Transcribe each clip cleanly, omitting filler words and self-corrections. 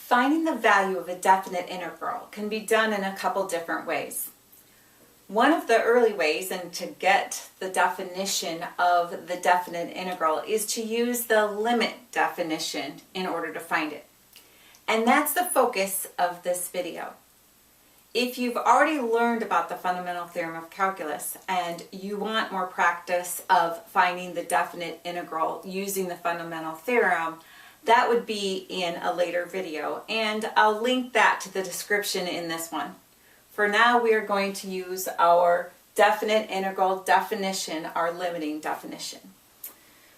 Finding the value of a definite integral can be done in a couple different ways. One of the early ways, and to get the definition of the definite integral, is to use the limit definition in order to find it. And that's the focus of this video. If you've already learned about the Fundamental Theorem of Calculus and you want more practice of finding the definite integral using the Fundamental Theorem, that would be in a later video, and I'll link that to the description in this one. For now, we are going to use our definite integral definition, our limiting definition.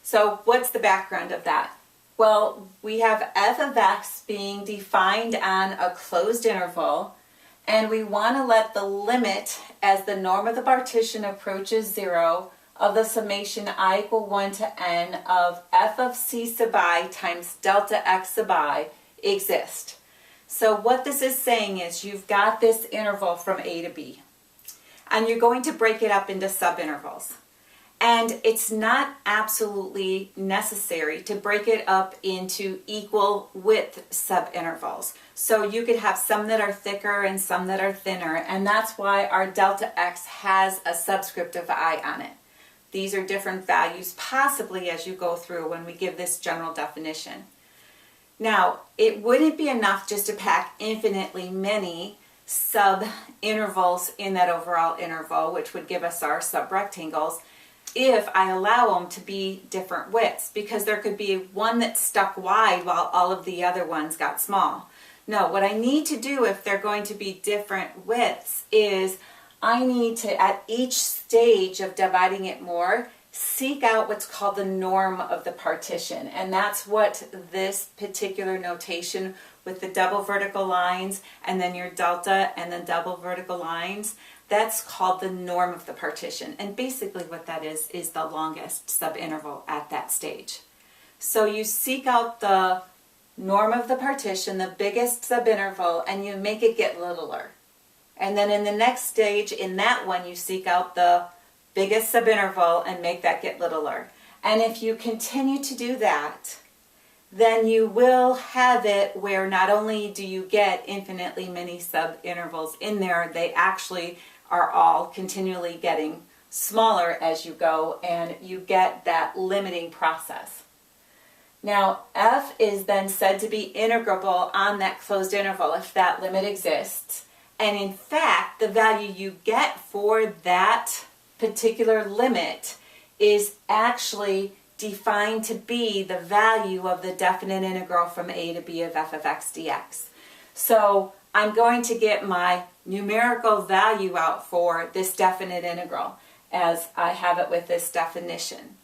So what's the background of that? Well, we have f of x being defined on a closed interval, and we want to let the limit as the norm of the partition approaches 0 of the summation I equal 1 to n of f of c sub I times delta x sub I exist. So what this is saying is you've got this interval from a to b, and you're going to break it up into subintervals. And it's not absolutely necessary to break it up into equal width subintervals. So you could have some that are thicker and some that are thinner, and that's why our delta x has a subscript of I on it. These are different values possibly as you go through when we give this general definition. Now, it wouldn't be enough just to pack infinitely many sub-intervals in that overall interval, which would give us our sub-rectangles, if I allow them to be different widths, because there could be one that stuck wide while all of the other ones got small. No, what I need to do if they're going to be different widths is I need to, at each stage of dividing it more, seek out what's called the norm of the partition. And that's what this particular notation with the double vertical lines and then your delta and then double vertical lines, that's called the norm of the partition. And basically what that is the longest subinterval at that stage. So you seek out the norm of the partition, the biggest subinterval, and you make it get littler. And then in the next stage, in that one, you seek out the biggest subinterval and make that get littler. And if you continue to do that, then you will have it where not only do you get infinitely many subintervals in there, they actually are all continually getting smaller as you go, and you get that limiting process. Now, f is then said to be integrable on that closed interval if that limit exists. And in fact, the value you get for that particular limit is actually defined to be the value of the definite integral from a to b of f of x dx. So I'm going to get my numerical value out for this definite integral as I have it with this definition.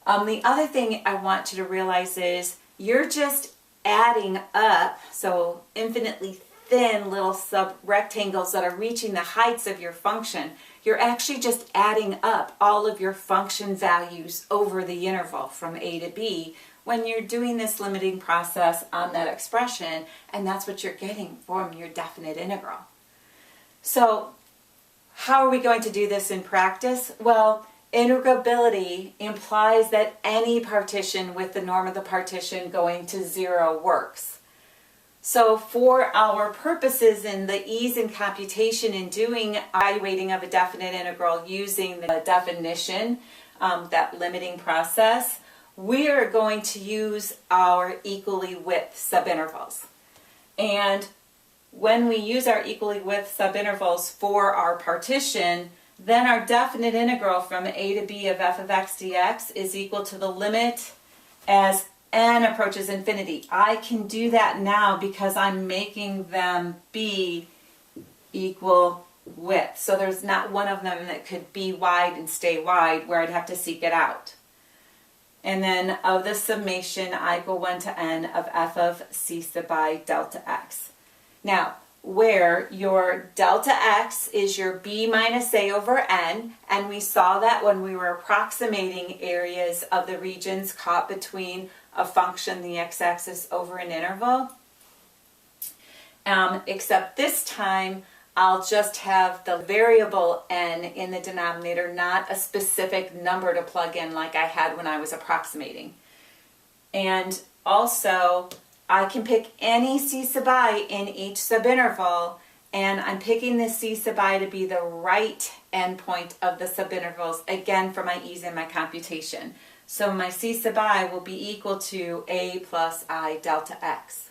The other thing I want you to realize is you're just adding up, so infinitely thin little sub-rectangles that are reaching the heights of your function. You're actually just adding up all of your function values over the interval from a to b when you're doing this limiting process on that expression, and that's what you're getting from your definite integral. So how are we going to do this in practice? Well, integrability implies that any partition with the norm of the partition going to 0 works. So for our purposes in the ease in computation in doing evaluating of a definite integral using the definition, that limiting process, we are going to use our equally width subintervals. And when we use our equally width subintervals for our partition, then our definite integral from a to b of f of x dx is equal to the limit as n approaches infinity. I can do that now because I'm making them be equal width. So there's not one of them that could be wide and stay wide where I'd have to seek it out. And then of the summation I equal 1 to n of f of c sub I delta x. Now, where your delta x is your b minus a over n, and we saw that when we were approximating areas of the regions caught between a function, the x-axis, over an interval. Except this time I'll just have the variable n in the denominator, not a specific number to plug in like I had when I was approximating. And also I can pick any c sub I in each subinterval, and I'm picking the c sub I to be the right endpoint of the subintervals, again for my ease in my computation. So my c sub I will be equal to a plus I delta x.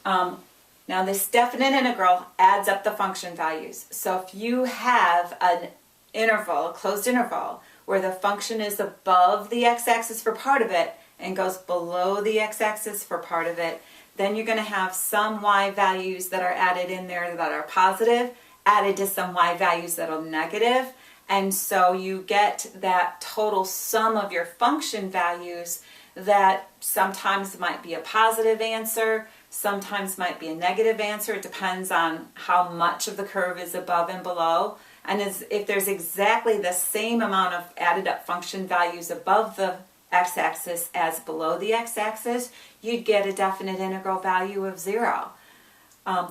Now this definite integral adds up the function values. So if you have an interval, a closed interval, where the function is above the x-axis for part of it and goes below the x-axis for part of it, then you're going to have some y values that are added in there that are positive, added to some y values that are negative, and so you get that total sum of your function values that sometimes might be a positive answer, sometimes might be a negative answer. It depends on how much of the curve is above and below. And if there's exactly the same amount of added up function values above the x-axis as below the x-axis, you'd get a definite integral value of 0.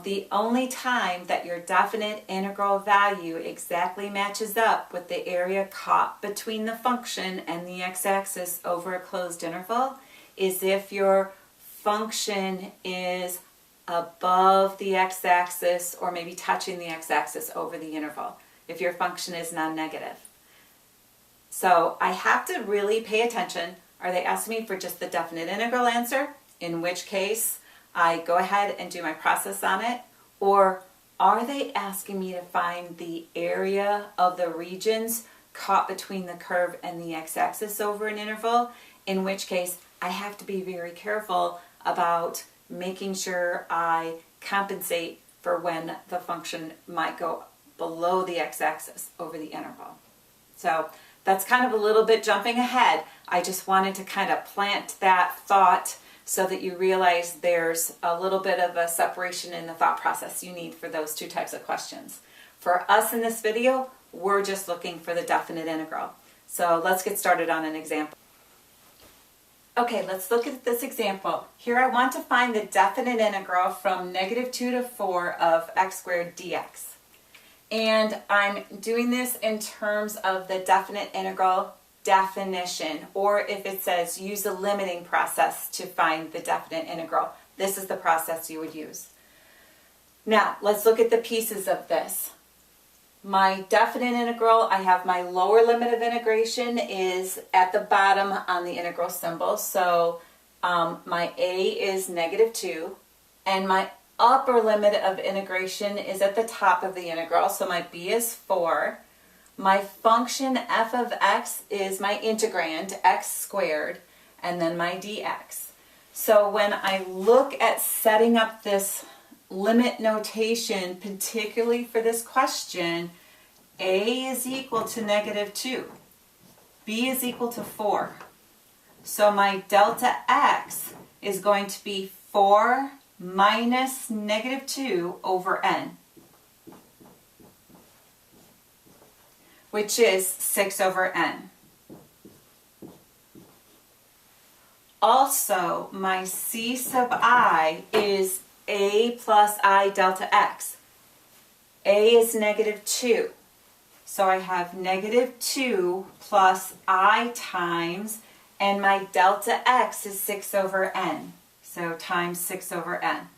The only time that your definite integral value exactly matches up with the area caught between the function and the x-axis over a closed interval is if your function is above the x-axis or maybe touching the x-axis over the interval, if your function is non-negative. So I have to really pay attention. Are they asking me for just the definite integral answer, in which case I go ahead and do my process on it? Or are they asking me to find the area of the regions caught between the curve and the x-axis over an interval, in which case I have to be very careful about making sure I compensate for when the function might go below the x-axis over the interval. So that's kind of a little bit jumping ahead. I just wanted to kind of plant that thought so that you realize there's a little bit of a separation in the thought process you need for those two types of questions. For us in this video, we're just looking for the definite integral. So let's get started on an example. Okay, let's look at this example. Here I want to find the definite integral from -2 to 4 of x squared dx. And I'm doing this in terms of the definite integral definition, or if it says use the limiting process to find the definite integral, this is the process you would use. Now, let's look at the pieces of this. My definite integral, I have my lower limit of integration is at the bottom on the integral symbol. So my a is -2, and my upper limit of integration is at the top of the integral. So my b is 4. My function f of x is my integrand, x squared, and then my dx. So when I look at setting up this limit notation, particularly for this question, a is equal to -2, b is equal to 4. So my delta x is going to be 4 minus -2 over n, which is 6 over n. Also, my c sub I is a plus I delta x. A is -2. So I have -2 plus I times, and my delta x is 6 over n. So times 6 over n.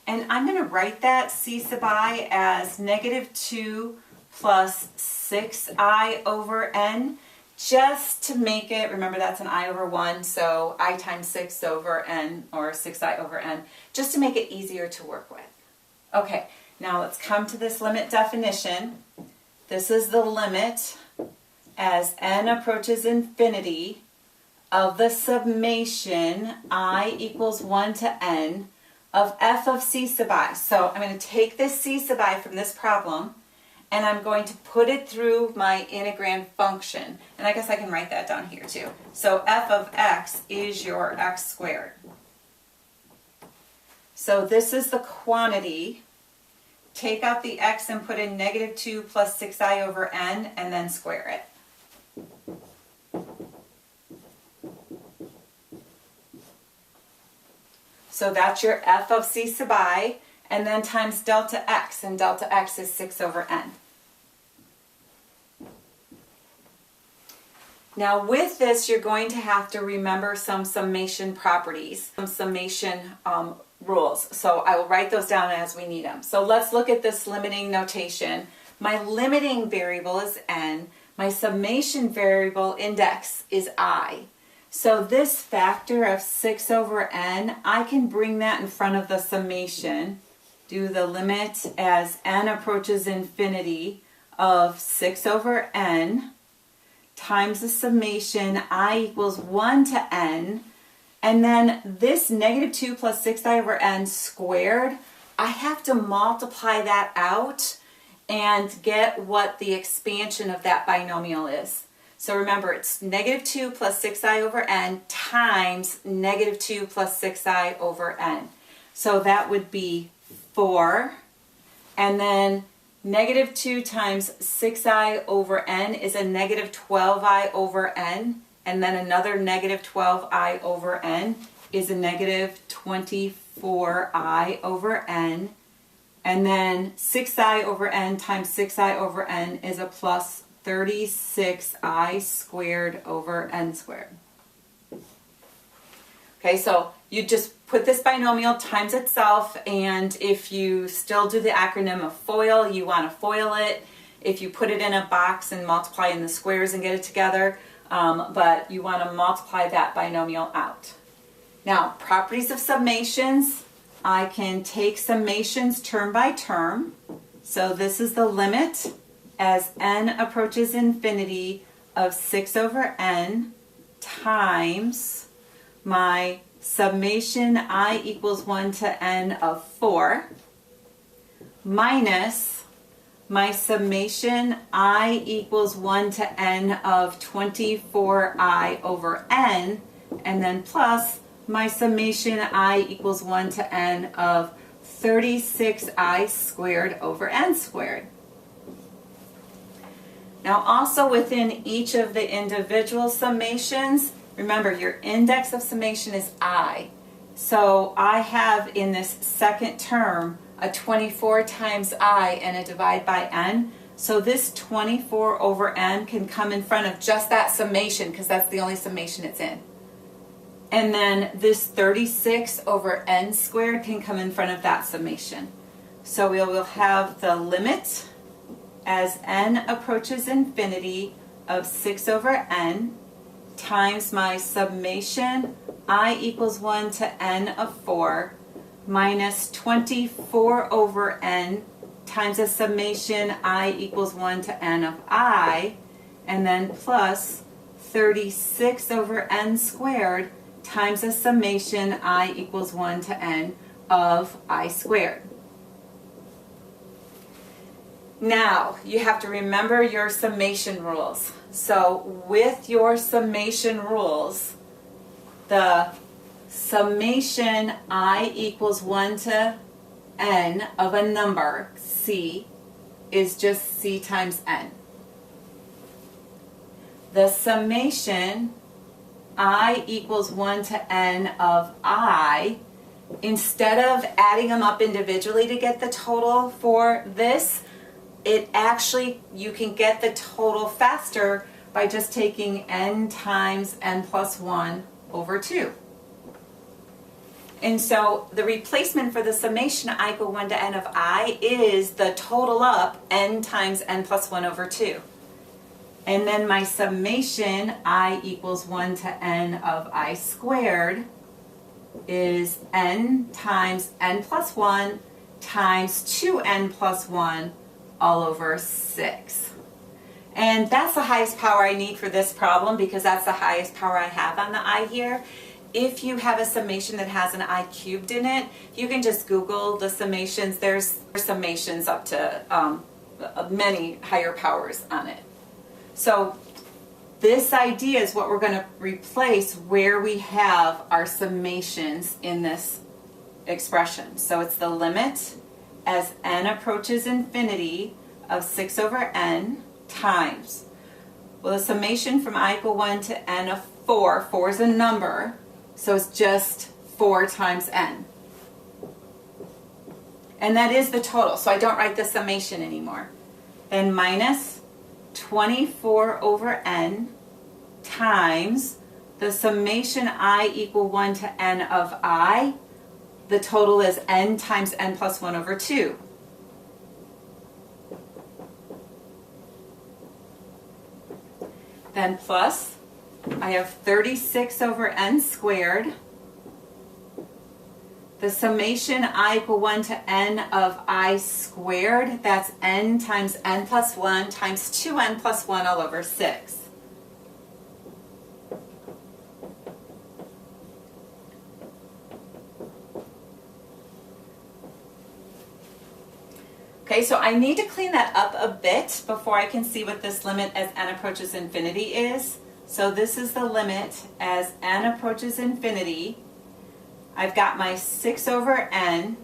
And I'm going to write that c sub I as -2 plus 6i over n, just to make it, remember that's an I over 1, so I times 6 over n, or 6i over n, just to make it easier to work with. Okay, now let's come to this limit definition. This is the limit as n approaches infinity of the summation I equals 1 to n of f of c sub I. So I'm going to take this c sub I from this problem, and I'm going to put it through my integrand function. And I guess I can write that down here too. So f of x is your x squared. So this is the quantity. Take out the x and put in -2 plus 6i over n, and then square it. So that's your f of c sub I, and then times delta x, and delta x is 6 over n. Now with this, you're going to have to remember some summation properties, some summation rules. So I will write those down as we need them. So let's look at this limiting notation. My limiting variable is n. My summation variable index is I. So this factor of 6 over n, I can bring that in front of the summation. Do the limit as n approaches infinity of 6 over n times the summation I equals 1 to n. And then this negative 2 plus 6i over n squared, I have to multiply that out and get what the expansion of that binomial is. So remember, it's negative 2 plus 6i over n times negative 2 plus 6i over n. So that would be 4. And then negative 2 times 6i over n is a negative 12i over n. And then another negative 12i over n is a negative 24i over n. And then 6i over n times 6i over n is a plus 36i squared over n squared. Okay, so you just put this binomial times itself, and if you still do the acronym of FOIL, you want to FOIL it. If you put it in a box and multiply in the squares and get it together, but you want to multiply that binomial out. Now, properties of summations. I can take summations term by term. So this is the limit as n approaches infinity of 6 over n times my summation I equals 1 to n of 4 minus my summation I equals 1 to n of 24i over n, and then plus my summation I equals 1 to n of 36i squared over n squared. Now also within each of the individual summations, remember your index of summation is I. So I have in this second term a 24 times I and a divide by n. So this 24 over n can come in front of just that summation because that's the only summation it's in. And then this 36 over n squared can come in front of that summation. So we will have the limit as n approaches infinity of 6 over n times my summation I equals 1 to n of 4 minus 24 over n times a summation I equals 1 to n of I, and then plus 36 over n squared times a summation I equals 1 to n of I squared. Now, you have to remember your summation rules. So with your summation rules, the summation I equals 1 to n of a number, c, is just c times n. The summation I equals 1 to n of I, instead of adding them up individually to get the total for this, it actually, you can get the total faster by just taking n times n plus 1 over 2. And so the replacement for the summation I equal 1 to n of I is the total up n times n plus 1 over 2. And then my summation I equals 1 to n of I squared is n times n plus 1 times 2n plus 1 all over 6. And that's the highest power I need for this problem because that's the highest power I have on the I here. If you have a summation that has an I cubed in it, you can just Google the summations. There's summations up to many higher powers on it. So this idea is what we're going to replace where we have our summations in this expression. So it's the limit as n approaches infinity of 6 over n times, well, the summation from I equal 1 to n of 4, 4 is a number, so it's just 4 times n. And that is the total, so I don't write the summation anymore. Then minus 24 over n times the summation I equal 1 to n of I. The total is n times n plus 1 over 2. Then plus, I have 36 over n squared. The summation I equal 1 to n of I squared, that's n times n plus 1 times 2n plus 1 all over 6. Okay, so I need to clean that up a bit before I can see what this limit as n approaches infinity is. So this is the limit as n approaches infinity. I've got my 6 over n,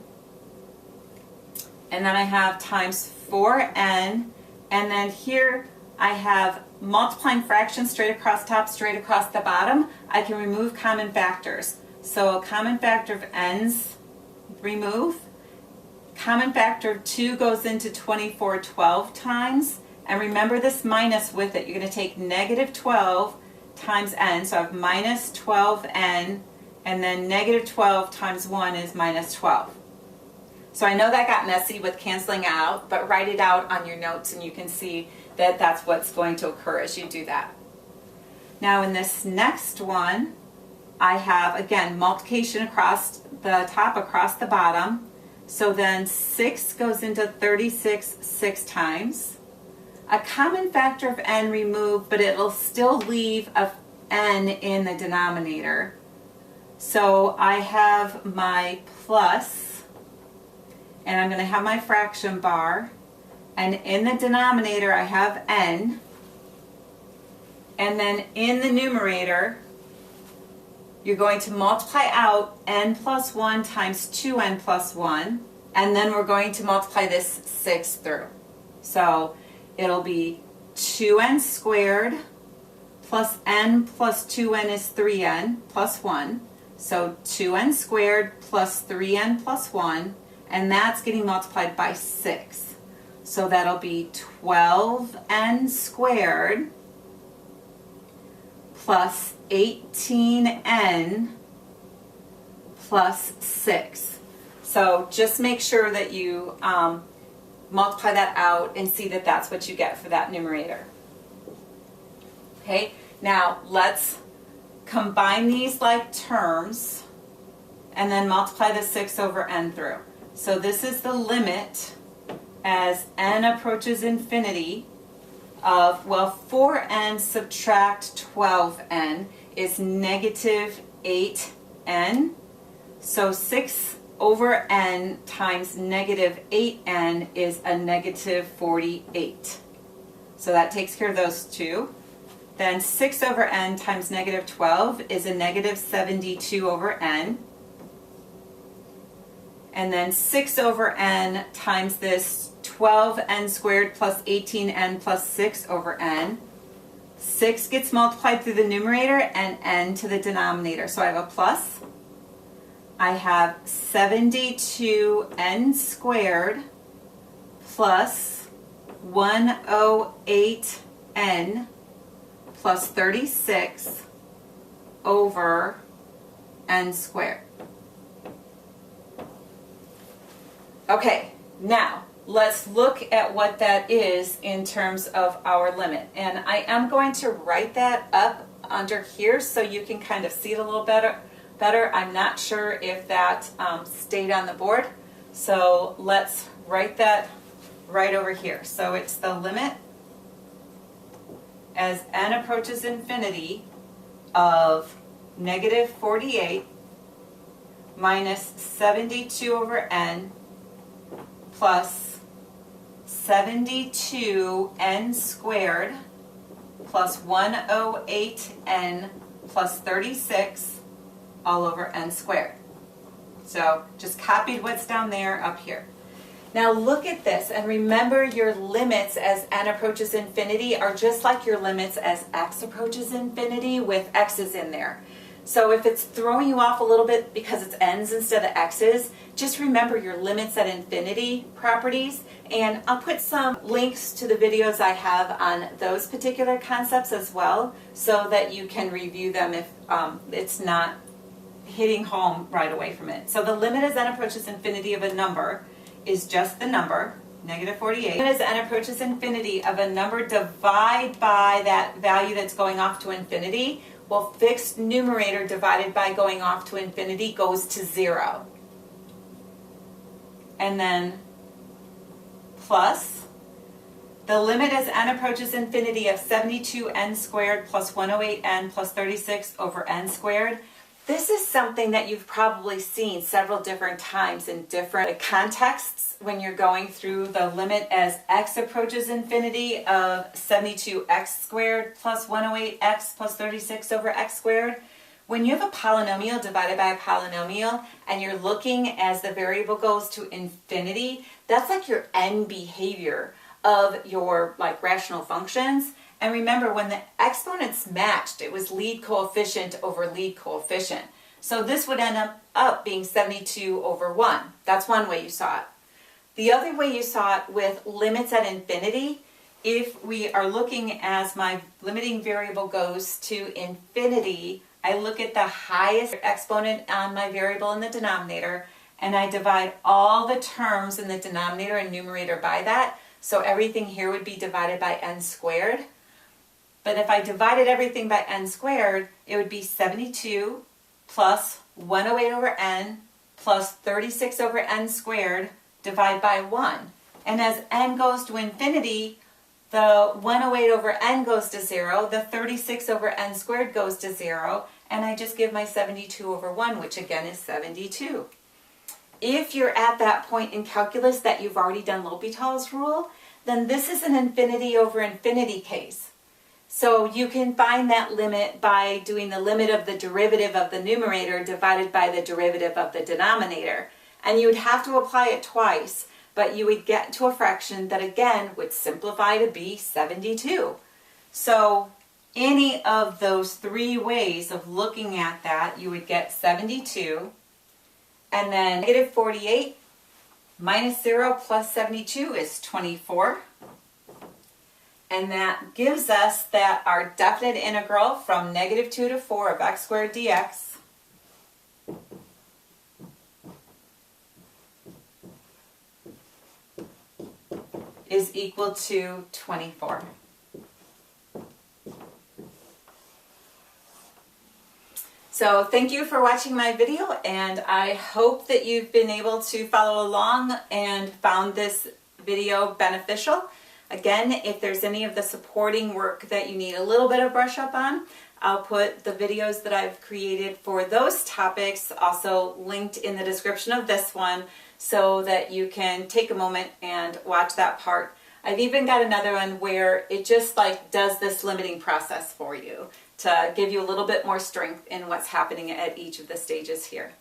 and then I have times 4n, and then here I have multiplying fractions straight across top, straight across the bottom. I can remove common factors. So a common factor of n's remove. Common factor of 2 goes into 24 12 times. And remember this minus with it. You're going to take negative 12 times n. So I have minus 12n. And then negative 12 times 1 is minus 12. So I know that got messy with canceling out, but write it out on your notes and you can see that that's what's going to occur as you do that. Now in this next one, I have, again, multiplication across the top, across the bottom. So then 6 goes into 36 6 times. A common factor of n removed, but it'll still leave a n in the denominator. So I have my plus, and I'm going to have my fraction bar, and in the denominator I have n, and then in the numerator you're going to multiply out n plus 1 times 2n plus 1, and then we're going to multiply this 6 through. So it'll be 2n squared plus n plus 2n is 3n plus 1. So 2n squared plus 3n plus 1, and that's getting multiplied by 6. So that'll be 12n squared plus 18n plus 6. So just make sure that you multiply that out and see that that's what you get for that numerator. Okay, now let's combine these like terms and then multiply the 6 over n through. So this is the limit as n approaches infinity of, well, 4n subtract 12n is negative 8n. So 6 over n times negative 8n is a negative 48. So that takes care of those two. Then 6 over n times negative 12 is a negative 72 over n. And then 6 over n times this 12n squared plus 18n plus 6 over n. 6 gets multiplied through the numerator and n to the denominator. So I have a plus. I have 72n squared plus 108n plus 36 over n squared. Okay, now let's look at what that is in terms of our limit. And I am going to write that up under here so you can kind of see it a little better. I'm not sure if that stayed on the board. So let's write that right over here. So it's the limit as n approaches infinity of negative 48 minus 72 over n plus 72n squared plus 108n plus 36 all over n squared. So just copied what's down there up here. Now look at this and remember your limits as n approaches infinity are just like your limits as x approaches infinity with x's in there. So if it's throwing you off a little bit because it's n's instead of x's, just remember your limits at infinity properties. And I'll put some links to the videos I have on those particular concepts as well, so that you can review them if it's not hitting home right away from it. So the limit as n approaches infinity of a number is just the number, negative 48. As n approaches infinity of a number, divide by that value that's going off to infinity. Well, fixed numerator divided by going off to infinity goes to 0. And then plus the limit as n approaches infinity of 72n squared plus 108n plus 36 over n squared. This is something that you've probably seen several different times in different contexts when you're going through the limit as x approaches infinity of 72x squared plus 108x plus 36 over x squared. When you have a polynomial divided by a polynomial and you're looking as the variable goes to infinity, that's like your end behavior of your rational functions. And remember, when the exponents matched, it was lead coefficient over lead coefficient. So this would end up being 72 over 1. That's one way you saw it. The other way you saw it with limits at infinity, if we are looking as my limiting variable goes to infinity, I look at the highest exponent on my variable in the denominator, and I divide all the terms in the denominator and numerator by that. So everything here would be divided by n squared. But if I divided everything by n squared, it would be 72 plus 108 over n plus 36 over n squared divided by 1. And as n goes to infinity, the 108 over n goes to 0, the 36 over n squared goes to 0, and I just give my 72 over 1, which again is 72. If you're at that point in calculus that you've already done L'Hopital's rule, then this is an infinity over infinity case. So you can find that limit by doing the limit of the derivative of the numerator divided by the derivative of the denominator. And you would have to apply it twice, but you would get to a fraction that again would simplify to be 72. So any of those three ways of looking at that, you would get 72, and then negative 48 minus 0 plus 72 is 24. And that gives us that our definite integral from negative 2 to 4 of x squared dx is equal to 24. So thank you for watching my video, and I hope that you've been able to follow along and found this video beneficial. Again, if there's any of the supporting work that you need a little bit of brush up on, I'll put the videos that I've created for those topics also linked in the description of this one, so that you can take a moment and watch that part. I've even got another one where it just does this limiting process for you to give you a little bit more strength in what's happening at each of the stages here.